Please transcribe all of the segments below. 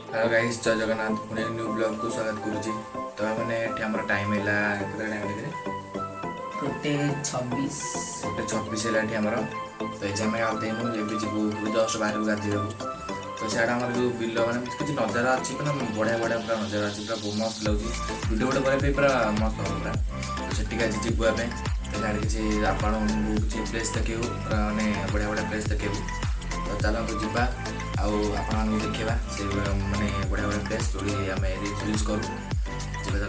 Hello guys, जय Jagannath. Pune new blog को स्वागत करुँची। तो मैंने आम टाइम है गोटे 26 गोटे 26 है आमर। तो ये आम गाधेनु ये भी जीवु जस्ट बाहर को गाधे। तो सियाड़ा आम जो बिल मैंने किसी नजारा अच्छी मतलब बढ़िया बढ़िया पूरा नजारा अच्छी पूरा मस्त लगे भिडियो गोटे करने पूरा मस्त हम पूरा। तो सेठिक आज जीवु आम तो किसी आपको किसी प्लेस देखू पूरा मैंने बढ़िया बढ़िया प्लेस देखू। तो चलते जीवा आपको देखा से मैंने बढ़िया बढ़िया प्लेस जो आम यूज करूँ जी चलते।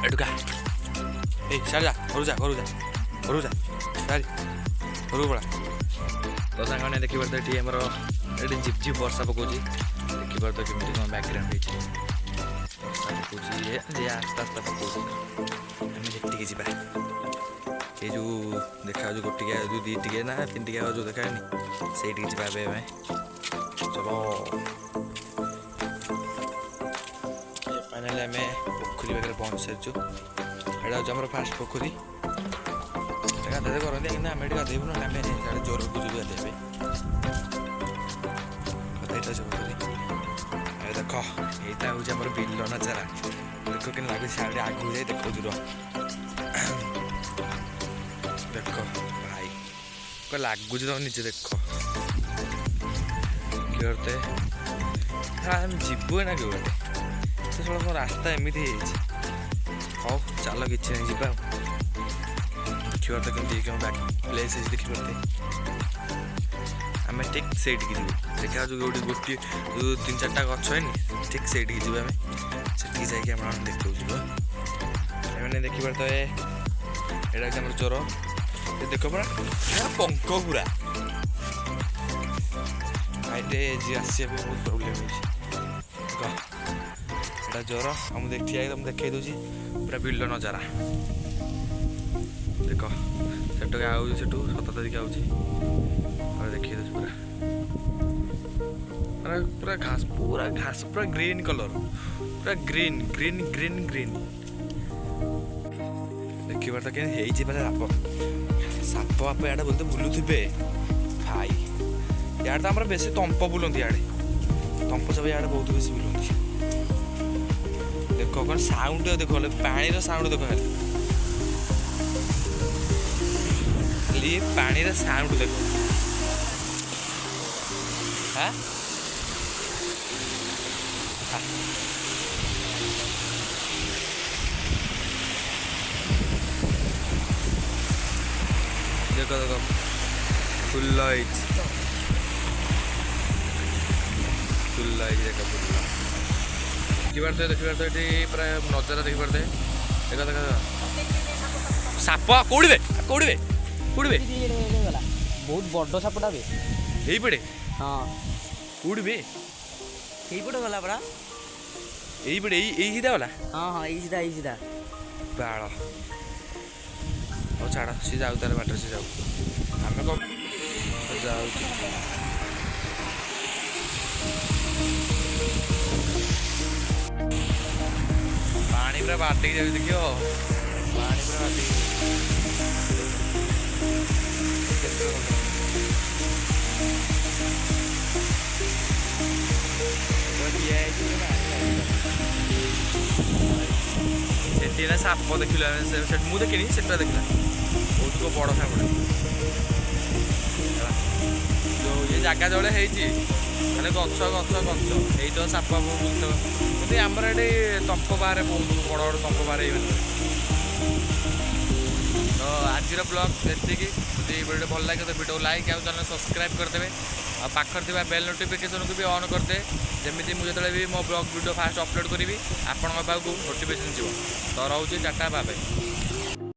एडुका ए सारी जा घर जा घर जा घर जा सारी घर पड़ा। तो सांग मैंने देखिए ये आमर ये झिप झिप वर्षा पकाउची देखिए तो केमी कौन बैकग्राउंड वर्षा पकाउची ये आस्ते आस्ते पकाउची आम देखिए जी ये जो देखा जो गोटिया जो दी टिके ना तीन टिका जो देखा से जी चलो फाइनाली आम पोखरी पाखे पहुँच सारी यहाँ हूँ फास्ट पोखरी गाधे करते कि आम ये गाधेबू ना आम जोर को जी गाधे गाधे से पोखरी देख यहाँ हूँ आम बिल नजारा देख कि लगे सियाड़े आगू जाए देखो दूर देख भाई क्या लगुच तुम निजे देख करते आम जीवु ना क्यों तो सब मो रास्ता एमती हो चल कि नहीं जी देखिए तो कमी क्या प्लेस देखिए आम ठीक से देखा जो गोटे गोटे जो 3-4टा गच है ठीक से जी आम से जाइए देखा मैंने देखिए तो ये चोर देख पड़ा पंख पूरा भाईटे जी आसा बहुत प्रोब्लेम हो ज्वर हम देखिए तुम देखे दूसरी पूरा बिल नजारा देख से आऊँ से 7 तारीख आऊँ देखिए पूरा पूरा घास पूरा ग्रीन कलर पूरा ग्रीन ग्रीन ग्रीन ग्रीन देखिए तो कहीं साप बाप इे बोलते बुलूे भाई इे तो आम बेस तंप बुलती इे तंप सब इे बहुत बेस बुलती देख कौन साउंड देख पानी साउंड देख खाली पानी साउंड देख हाँ देख देख फुल लाइट देख देखिए ये पूरा नजारा देखिए देखा देखा साप कौड़े कौड़े कौड़े बहुत बड़ सापटा भी यही पड़े हाँ कौड़ी भी यही पड़े गला पड़ा यही पड़े यही सीधा वाला हाँ हाँ यही सीधा बाड़ और छाड़ सी जाऊ तार बाटर से जाऊ आम कौन जाऊ पानी पूरा बाटिक जाए देखियो पानी पूरा बाटिक सेठी ना साप देखिल मुझे देखनी सेटा देखला बहुत बड़ साप जो ये जगह जोड़े खाली गच गच गच यही तो साप बुलते आमर ये तंप बाहर बहुत बड़ बड़ तंप बाहर तो आज ब्लॉग ये वीडियो भल लगे तो वीडियो लाइक और चैनल सब्सक्राइब करदे और पाखर थी बेल नोटिफिकेशन को भी ऑन करदे जमी मुझे भी मो ब्लॉग वीडियो फास्ट अपलोड करी आपण पाक नोटिफिकेशन जीव तो रोचे टाटा बाय।